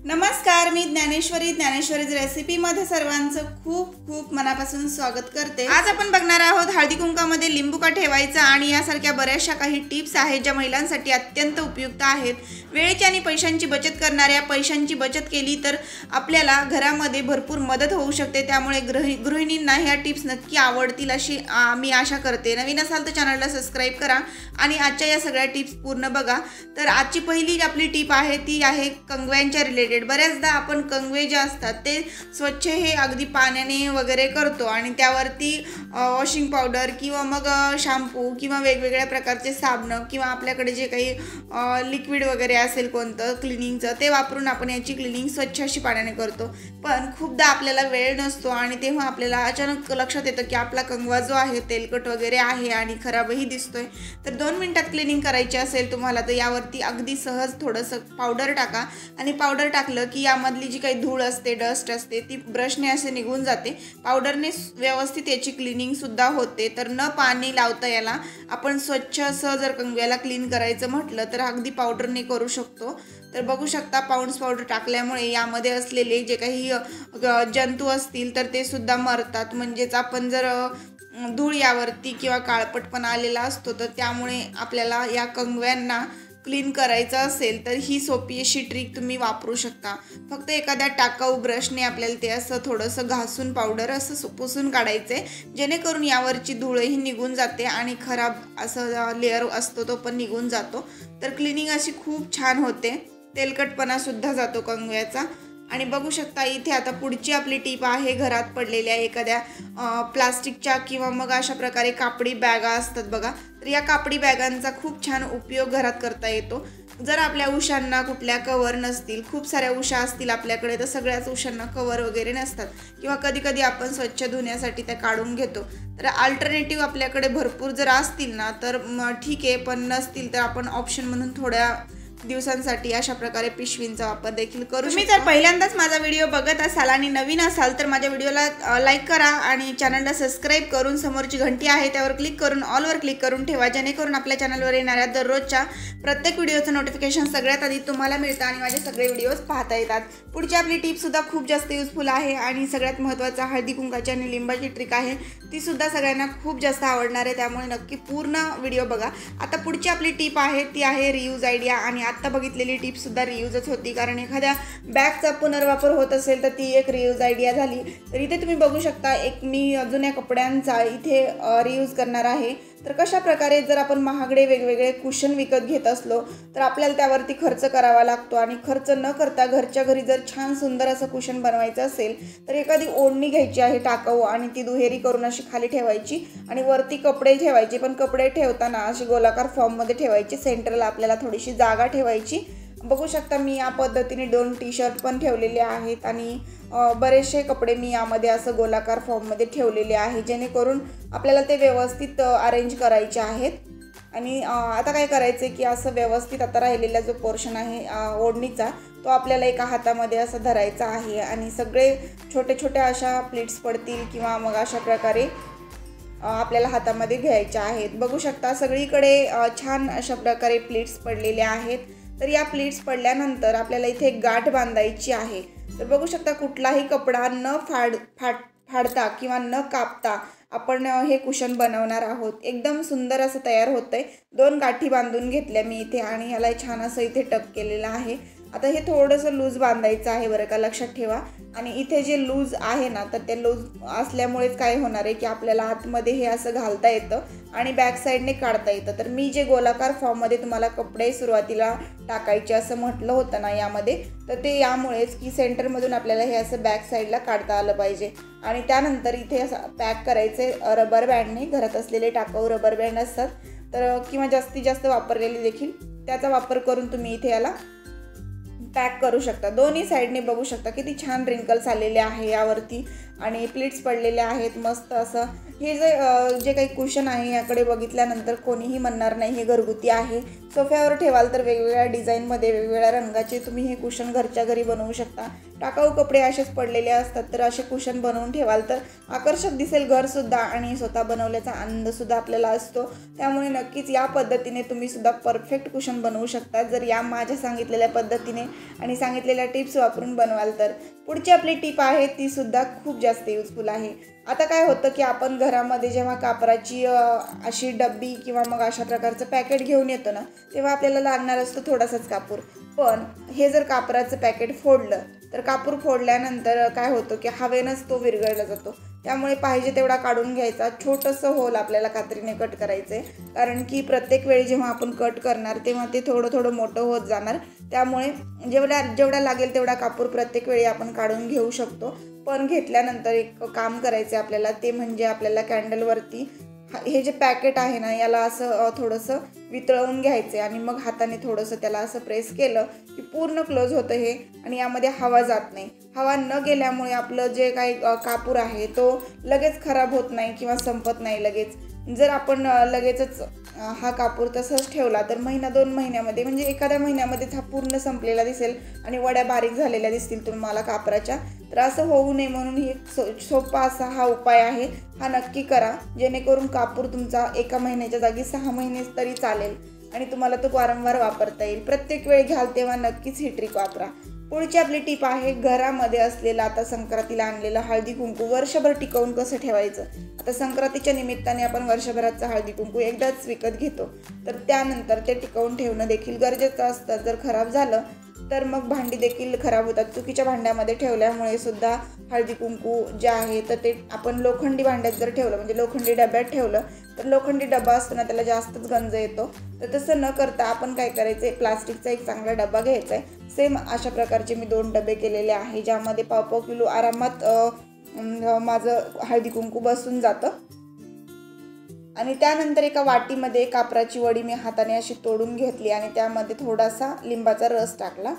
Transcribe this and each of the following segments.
नमस्कार, मी ज्ञानेश्वरीज रेसिपीमध्ये सर्वांचं खूप मनापासून स्वागत करते। आज आपण बघणार आहोत हळदी कुंकामध्ये लिंबू का ठेवायचा आणि यासारख्या बऱ्याचशा काही टिप्स आहेत ज्या महिलांसाठी अत्यंत उपयुक्त आहेत। वेळेची आणि पैशांची बचत करणाऱ्या, पैशांची बचत केली तर आपल्याला घरामध्ये भरपूर मदत होऊ शकते। त्यामुळे गृहिणींना ह्या टिप्स नक्की आवडतील अशी मी आशा करते। नवीन असाल तर चॅनलला सबस्क्राइब करा आणि आजच्या या सगळ्या टिप्स पूर्ण बघा। तर आजची पहिली आपली टिप आहे ती आहे कंगव्यांच्या रिलेटेड। बऱ्याचदा आपण कंगवे जे असतात ते स्वच्छ हे अगदी पाण्याने वगैरे करतो आणि त्यावरती वॉशिंग पावडर किंवा मग शॅम्पू किंवा वेगवेगळ्या प्रकारचे साबण किंवा आपल्याकडे जे काही लिक्विड वगैरे असेल कोणतं क्लिनिंगचं ते वापरून आपण याची क्लिनिंग स्वच्छ अशी पाण्याने करतो। पण खूपदा आपल्याला वेळ नसतो आणि तेव्हा आपल्याला अचानक लक्षात येतं की आपला कंगवा जो आहे तेलकट वगैरे आहे आणि खराबही दिसतोय। तर 2 मिनिटात क्लिनिंग करायची असेल तुम्हाला तर यावरती अगदी सहज थोडंसं पावडर टाका आणि पावडर टाकलं की यामधली जी काही धूळ असते, डस्ट असते ती ब्रशने असे निघून जाते। पावडरने व्यवस्थित याची क्लिनिंग सुद्धा होते। तर न पाणी लावता याला आपण स्वच्छ असं जर कंगव्याला क्लीन करायचं म्हटलं तर अगदी पावडरने करू शकतो। तर बघू शकता पाऊंड्स पावडर टाकल्यामुळे यामध्ये असलेले जे काही जंतू असतील तर ते सुद्धा मरतात। म्हणजेच आपण जर धूळ यावरती किंवा काळपटपणा आलेला असतो तर त्यामुळे आपल्याला या कंगव्यांना क्लीन करायचं असेल तर ही सोपी अशी ट्रिक तुम्ही वापरू शकता। फक्त एखाद्या टाकाऊ ब्रशने आपल्याला ते असं थोडंसं घासून पावडर असं पुसून काढायचे जेणेकरून यावरची धूळही निघून जाते आणि खराब असं लेअर असतो तो पण निघून जातो। तर क्लिनिंग अशी खूप छान होते, तेलकटपणा सुद्धा जातो कंगव्याचा। आणि बघू शकता इथे आता पुढची आपली टिप आहे घरात पडलेल्या एखाद्या प्लास्टिकच्या किंवा मग अशा प्रकारे कापडी बॅगा असतात बघा। तर या कापडी बॅगांचा खूप छान उपयोग घरात करता येतो। जर आपल्या उशांना कुठल्या कवर नसतील, खूप साऱ्या उशा असतील आपल्याकडे तर सगळ्याच उशांना कवर वगैरे नसतात किंवा कधी आपण स्वच्छ धुण्यासाठी त्या काढून घेतो। तर अल्टरनेटिव्ह आपल्याकडे भरपूर जर असतील ना तर ठीक आहे, पण नसतील तर आपण ऑप्शन म्हणून थोड्या दिवसांसाठी अशा प्रकारे पिशवींचा वापर देखील करू शकतो। तुम्ही जर पहिल्यांदाच माझा व्हिडिओ बघत असाल आणि नवीन असाल तर माझ्या व्हिडिओला लाईक करा आणि चॅनलला सबस्क्राइब करून समोरची घंटी आहे त्यावर क्लिक करून ऑलवर क्लिक करून ठेवा जेणेकरून आपल्या चॅनलवर येणाऱ्या दररोजच्या प्रत्येक व्हिडिओचं नोटिफिकेशन सगळ्यात आधी तुम्हाला मिळतं आणि माझे सगळे व्हिडिओज पाहता येतात। पुढची आपली टिप सुद्धा खूप जास्त युजफुल आहे आणि सगळ्यात महत्त्वाचा हळदी कुंकाची आणि लिंबाची ट्रिक आहे ती सुद्धा सगळ्यांना खूप जास्त आवडणार आहे, त्यामुळे नक्की पूर्ण व्हिडिओ बघा। आता पुढची आपली टिप आहे ती आहे रियूज आयडिया आणि आता बघितलेली टिप सुद्धा रियूजच होती कारण एखाद्या बॅगचा पुनर्वापर होत असेल तर ती एक रियूज आयडिया झाली। तर इथे तुम्ही बघू शकता एक मी जुन्या कपड्यांचा इथे रियूज करणार आहे। तर कशा प्रकारे जर आपण महागडे वेगवेगळे कुशन विकत घेत असलो तर आपल्याला त्यावरती खर्च करावा लागतो आणि खर्च न करता घरच्या घरी जर छान सुंदर असं कुशन बनवायचं असेल तर एखादी ओढणी घ्यायची आहे टाकाऊ आणि ती दुहेरी करून अशी खाली ठेवायची आणि वरती कपडे ठेवायचे, पण कपडे ठेवताना अशी गोलाकार फॉर्ममध्ये ठेवायची, सेंटरला आपल्याला थोडीशी जागा ठेवायची। बघू शकता मी या पद्धतीने 2 टी-शर्ट पण ठेवलेले आहेत आणि बरेचसे कपडे मी यामध्ये असं गोलाकार फॉर्ममध्ये ठेवलेले आहे जेणेकरून आपल्याला ते व्यवस्थित अरेंज करायचे आहेत। आणि आता काय करायचं की असं व्यवस्थित आता राहिलेला जो पोर्शन आहे ओढणीचा तो आपल्याला एका हातामध्ये असं धरायचा आहे आणि सगळे छोटे छोटे अशा प्लीट्स पडतील किंवा मग अशा प्रकारे आपल्याला हातामध्ये घ्यायच्या आहेत। बघू शकता सगळीकडे छान अशा प्रकारे प्लीट्स पडलेल्या आहेत। तर या प्लीट्स पडल्यानंतर आपल्याला इथे एक गाठ बांधायची आहे। तर बघू शकता कुठलाही कपडा न फाडता किंवा न कापता आपण हे कुशन बनवणार आहोत। एकदम सुंदर असं तयार होतंय। 2 गाठी बांधून घेतल्या मी इथे आणि ह्याला छान असं इथे टक केलेलं आहे। आता हे थोडंसं लूज बांधायचं आहे बरं का, लक्षात ठेवा। आणि इथे जे लूज आहे ना तर ते लूज असल्यामुळेच काय होणार आहे की आपल्याला आतमध्ये हे असं घालता येतं आणि बॅक साईडने काढता येतं। तर मी जे गोलाकार फॉर्ममध्ये तुम्हाला कपडे सुरुवातीला टाकायचे असं म्हटलं होतं ना यामध्ये, तर ते यामुळेच की सेंटरमधून आपल्याला हे असं बॅक साईडला काढता आलं पाहिजे। आणि त्यानंतर इथे असं पॅक करायचे रबर बँडने, घरात असलेले टाकाऊ रबर बँड असतात तर किंवा जास्तीत जास्त वापरलेले देखील त्याचा वापर करून तुम्ही इथे याला पॅक करू शकता। दोन्ही साईडने बघू शकता किती छान रिंकल्स आलेले आहे यावरती आणि प्लीट्स पडलेले आहेत मस्त असं। हे जे काही कुशन आहे याकडे बघितल्यानंतर कोणीही म्हणणार नाही हे घरगुती आहे, सोफ्यावर ठेवाल तर वेगवेगळ्या डिझाईनमध्ये वेगवेगळ्या रंगाचे तुम्ही हे कुशन घरच्या घरी बनवू शकता। टाकाऊ कपडे असेच पडलेले असतात तर असे कुशन बनवून ठेवाल तर आकर्षक दिसेल घरसुद्धा आणि स्वतः बनवल्याचा आनंदसुद्धा आपल्याला असतो। त्यामुळे नक्कीच या पद्धतीने तुम्ही सुद्धा परफेक्ट कुशन बनवू शकता जर या माझ्या सांगितलेल्या पद्धतीने आणि सांगितलेल्या टिप्स वापरून बनवाल तर। पुढची आपली टिप आहे ती सुद्धा खूप जास्त यूजफुल आहे। आता काय होतं की आपण घरामध्ये जेव्हा कापराची अशी डब्बी किंवा मग अशा प्रकारचं पॅकेट घेऊन येतो ना तेव्हा आपल्याला लागणार असतो थोडासाच कापूर। पण हे जर कापराचं पॅकेट फोडलं तर कापूर फोडल्यानंतर काय होतं की हवेनंच तो विरघळला जातो। त्यामुळे पाहिजे तेवढा काढून घ्यायचा। छोटंसं होल आपल्याला कात्रीने कट करायचं आहे कारण की प्रत्येक वेळी जेव्हा आपण कट करणार तेव्हा ते थोडं थोडं मोठं होत जाणार। त्यामुळे जेवढा लागेल तेवढा कापूर प्रत्येक वेळी आपण काढून घेऊ शकतो। पण घेतल्यानंतर एक काम करायचं आपल्याला ते म्हणजे आपल्याला कॅन्डलवरती हे जे पॅकेट आहे ना याला असं थोडंसं वितळवून घ्यायचं आणि मग हाताने थोडंसं त्याला असं प्रेस केलं की पूर्ण क्लोज होतं हे आणि यामध्ये हवा जात नाही। हवा न गेल्यामुळे आपलं जे काही कापूर आहे तो लगेच खराब होत नाही किंवा संपत नाही लगेच। जर आपण लगेचच हा कापूर तसंच ठेवला तर महिना 2 महिन्यामध्ये म्हणजे एखाद्या महिन्यामध्येच हा पूर्ण संपलेला दिसेल आणि वड्या बारीक झालेल्या दिसतील तुम्हाला कापराच्या। तर असं होऊ नये म्हणून ही सोपा असा हा उपाय आहे, हा नक्की करा जेणेकरून कापूर तुमचा 1 महिन्याच्या जागी 6 महिने तरी चालेल आणि तुम्हाला तो वारंवार वापरता येईल। प्रत्येक वेळी घ्याल तेव्हा नक्कीच ही ट्रिक वापरा। पुढची आपली टिप आहे घरामध्ये असलेला आता संक्रांतीला आणलेला हळदी कुंकू वर्षभर टिकवून कसं ठेवायचं। आता संक्रांतीच्या निमित्ताने आपण वर्षभराचं हळदी कुंकू एकदाच विकत घेतो तर त्यानंतर ते टिकवून ठेवणं देखील गरजेचं असतं। जर खराब झालं तर मग भांडी देखील खराब होतात। चुकीच्या भांड्यामध्ये ठेवल्यामुळे सुद्धा हळदी कुंकू जे आहे तर ते आपण लोखंडी भांड्यात जर ठेवलं म्हणजे लोखंडी डब्यात ठेवलं तर लोखंडी डबा असतो ना त्याला जास्तच गंज येतो। तर तसं न करता आपण काय करायचं प्लास्टिकचा एक चांगला डबा घ्यायचा आहे। सेम अशा प्रकारचे मी 2 डबे केलेले आहे ज्यामध्ये 1.5 किलो आरामात माझं हळदी कुंकू बसून जातं। आणि त्यानंतर एका वाटीमध्ये कापराची वडी मी हाताने अशी तोडून घेतली आणि त्यामध्ये थोडासा लिंबाचा रस टाकला।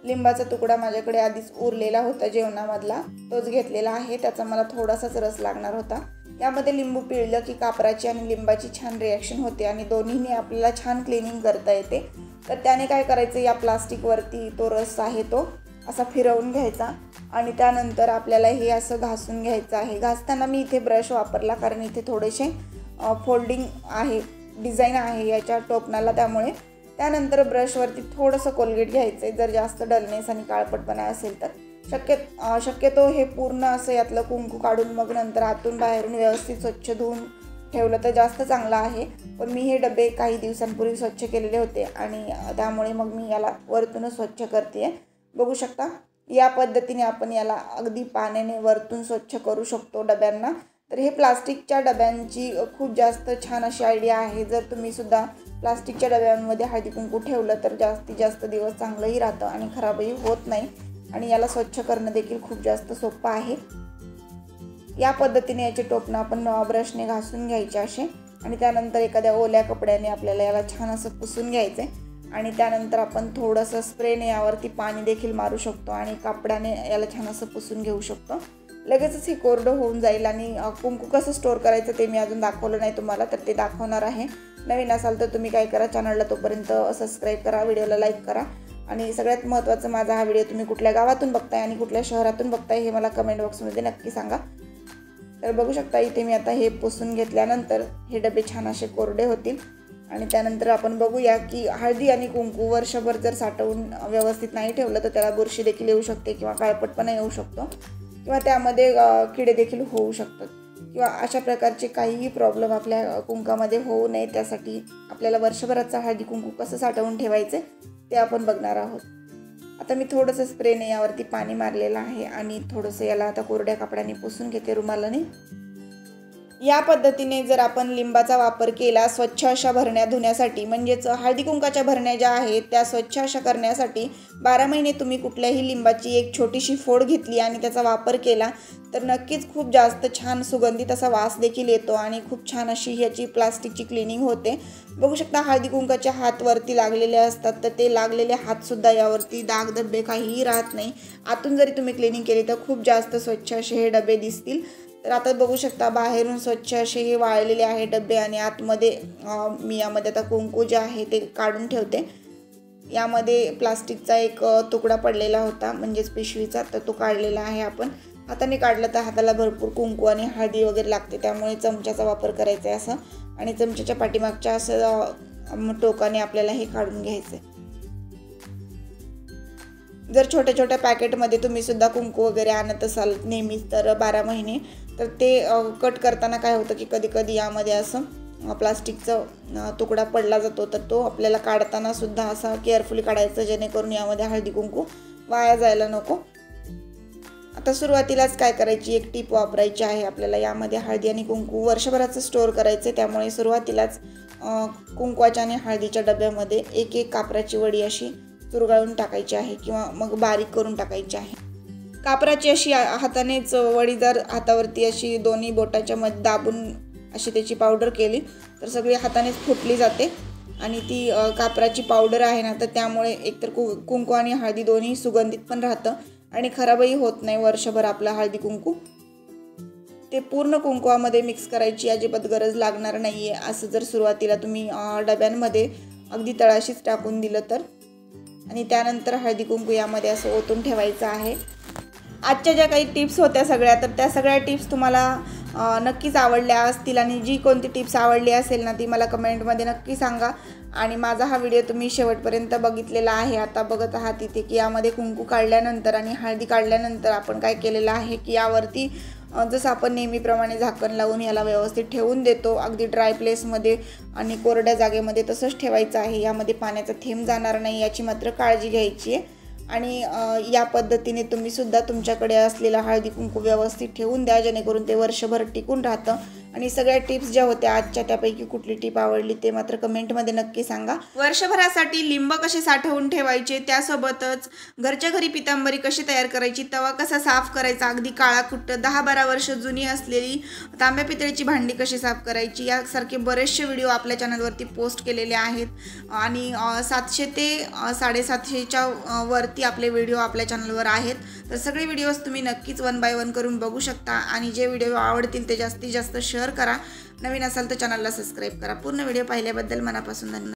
लिंबाचा तुकडा माझ्याकडे आधीच उरलेला होता जेवणामधला तोच घेतलेला आहे, त्याचा मला थोडासाच रस लागणार होता। यामध्ये लिंबू पिळलं की कापराची आणि लिंबाची छान रिॲक्शन होते आणि दोन्हीने आपल्याला छान क्लिनिंग करता येते। तर त्याने काय करायचं या प्लास्टिकवरती तो रस आहे तो असा फिरवून घ्यायचा आणि त्यानंतर आपल्याला हे असं घासून घ्यायचं आहे। घासताना मी इथे ब्रश वापरला कारण इथे थोडेसे फोल्डिंग आहे डिझाईन आहे याच्या टोपणाला त्यामुळे। त्यानंतर ब्रशवरती थोडंसं कोलगेट घ्यायचं आहे जर जास्त डलनेस आणि काळपटपणा असेल तर। शक्यतो हे पूर्ण असं यातलं कुंकू काढून मग नंतर आतून बाहेरून व्यवस्थित स्वच्छ धुवून ठेवलं तर जास्त चांगलं आहे। पण मी हे डबे काही दिवसांपूर्वी स्वच्छ केलेले होते आणि त्यामुळे मग मी याला वरतूनच स्वच्छ करते। बघू शकता या पद्धतीने आपण याला अगदी पाण्याने वरतून स्वच्छ करू शकतो डब्यांना। तर हे प्लास्टिकच्या डब्यांची खूप जास्त छान अशी आयडिया आहे। जर तुम्ही सुद्धा प्लास्टिकच्या डब्यांमध्ये हळदी कुंकू ठेवलं तर जास्तीत जास्त दिवस चांगलंही राहतं आणि खराबही होत नाही आणि याला स्वच्छ करणं देखील खूप जास्त सोपं आहे। या पद्धतीने याचे टोपणं आपण ब्रशने घासून घ्यायचे असे आणि त्यानंतर एखाद्या ओल्या कपड्याने आपल्याला याला छान असं पुसून घ्यायचं आहे आणि त्यानंतर आपण थोडंसं स्प्रेने यावरती पाणी देखील मारू शकतो आणि कापडाने याला छान असं पुसून घेऊ शकतो। लगेचच हे कोरडं होऊन जाईल आणि कुंकू कसं स्टोअर करायचं ते मी अजून दाखवलं नाही तुम्हाला तर ते दाखवणार आहे। नवीन असाल तर तुम्ही काय करा चॅनलला तोपर्यंत सबस्क्राईब करा, व्हिडिओला लाईक करा आणि सगळ्यात महत्त्वाचं माझा हा व्हिडिओ तुम्ही कुठल्या गावातून बघताय आणि कुठल्या शहरातून बघताय हे मला कमेंट बॉक्समध्ये नक्की सांगा। तर बघू शकता इथे मी आता हे पुसून घेतल्यानंतर हे डबे छान असे कोरडे होतील आणि त्यानंतर आपण बघूया की हळदी आणि कुंकू वर्षभर जर साठवून व्यवस्थित नाही ठेवलं तर त्याला बुरशी देखील येऊ शकते किंवा काळपटपणा येऊ शकतो किंवा त्यामध्ये किडे देखील होऊ शकतात किंवा अशा प्रकारचे काहीही प्रॉब्लेम आपल्या कुंकामध्ये होऊ नये त्यासाठी आपल्याला वर्षभराचा हळदी कुंकू कसं साठवून ठेवायचे ते आपण बघणार आहोत। आता मी थोडंसं स्प्रेने यावरती पाणी मारलेलं आहे आणि थोडंसं याला आता कोरड्या कपड्याने पुसून घेते रुमालाने। या पद्धतीने जर आपण लिंबाचा वापर केला स्वच्छ अशा भरण्या धुण्यासाठी म्हणजेच हळदी कुंकाच्या भरण्या ज्या आहेत त्या स्वच्छ अशा करण्यासाठी 12 महिने तुम्ही कुठल्याही लिंबाची एक छोटीशी फोड घेतली आणि त्याचा वापर केला तर नक्कीच खूप जास्त छान सुगंधित असा वास देखील येतो आणि खूप छान अशी ह्याची प्लास्टिकची क्लिनिंग होते। बघू शकता हळदी कुंकाचे हात वरती लागलेले असतात तर ते लागलेले हातसुद्धा यावरती दाग धब्बे काहीही राहत नाही। आतून जरी तुम्ही क्लिनिंग केली तर खूप जास्त स्वच्छ असे हे डबे दिसतील। तर आता बघू शकता बाहेरून स्वच्छ असे हे वाळलेले आहे डबे आणि आतमध्ये मी यामध्ये आता कुंकू जे आहे ते काढून ठेवते। यामध्ये प्लास्टिकचा एक तुकडा पडलेला होता म्हणजेच पिशवीचा, तर तो काढलेला आहे आपण। हाताने काढलं तर हाताला भरपूर कुंकू आणि हळदी वगैरे लागते, त्यामुळे चमच्याचा वापर करायचा आहे असं, आणि चमच्याच्या पाठीमागच्या असं टोकाने आपल्याला हे काढून घ्यायचं आहे। जर छोट्या छोट्या पॅकेटमध्ये तुम्ही सुद्धा कुंकू वगैरे आणत असाल नेहमीच तर 12 महिने, तर ते कट करताना काय होतं की कधी कधी यामध्ये असं प्लास्टिकचा तुकडा पडला जातो, तर तो आपल्याला काढताना सुद्धा असा केअरफुली काढायचा, जेणेकरून यामध्ये हळदी कुंकू वाया जायला नको। आता सुरुवातीलाच काय करायची, एक टीप वापरायची आहे आपल्याला। यामध्ये हळदी आणि कुंकू वर्षभराचं स्टोअर करायचं, त्यामुळे सुरुवातीलाच कुंकवाच्या आणि हळदीच्या डब्यामध्ये एक एक कापराची वडी अशी चुरगाळून टाकायची आहे किंवा मग बारीक करून टाकायची आहे। कापराची अशी हातानेच वडी जर हातावरती अशी दोन्ही बोटाच्या मध्ये दाबून अशी त्याची पावडर केली तर सगळी हातानेच फुटली जाते, आणि ती कापराची पावडर आहे ना, तर त्यामुळे एकतर कुंकू आणि हळदी दोन्ही सुगंधित पण राहतं आणि खराबही होत नाही वर्षभर आपला हळदी कुंकू। ते पूर्ण कुंकवामध्ये मिक्स करायची अजिबात गरज लागणार नाही आहे, असं जर सुरुवातीला तुम्ही डब्यांमध्ये अगदी तळाशीच टाकून दिलं तर। आणि त्यानंतर हळदी कुंकू यामध्ये असं ओतून ठेवायचं आहे। आजच्या ज्या काही टिप्स होत्या सगळ्या, तर त्या सगळ्या टिप्स तुम्हाला नक्कीच आवडल्या असतील, आणि जी कोणती टिप्स आवडली असेल ना ती मला कमेंटमध्ये नक्की सांगा। आणि माझा हा व्हिडिओ तुम्ही शेवटपर्यंत बघितलेला आहे, आता बघत आहात इथे की यामध्ये कुंकू काढल्यानंतर आणि हळदी काढल्यानंतर आपण काय केलेलं आहे की यावरती जसं आपण नेहमीप्रमाणे झाकण लावून याला व्यवस्थित ठेवून देतो अगदी ड्राय प्लेसमध्ये आणि कोरड्या जागेमध्ये, तसंच ठेवायचं आहे। यामध्ये पाण्याचा थेंब जाणार नाही याची मात्र काळजी घ्यायची आहे। आणि या पद्धतीने तुम्ही सुद्धा तुमच्याकडे असलेला हळदी कुंकू व्यवस्थित ठेवून द्या, जेणेकरून ते वर्षभर टिकून राहतं। आणि सगळ्या टिप्स ज्या होत्या आजच्या, त्यापैकी कुठली टिप आवडली ते मात्र कमेंटमध्ये नक्की सांगा। वर्षभरासाठी लिंब कसे साठवून ठेवायचे, त्यासोबतच घरच्या घरी पितांबरी कशी तयार करायची, तवा कसा साफ करायचा, अगदी काळा कुट्ट 10-12 वर्ष जुनी असलेली तांब्या पितळेची भांडी कशी साफ करायची, यासारखे बरेचसे व्हिडिओ आपल्या चॅनलवरती पोस्ट केलेले आहेत। आणि 700 ते 750च्या वरती आपले व्हिडिओ आपल्या चॅनलवर आहेत, तर सगळे व्हिडिओज तुम्ही नक्कीच 1 बाय 1 करून बघू शकता। आणि जे व्हिडिओ आवडतील ते जास्तीत जास्त शेअर करा, नवीन असाल तर चॅनलला सबस्क्राईब करा। पूर्ण व्हिडिओ पाहिल्याबद्दल मनापासून धन्यवाद।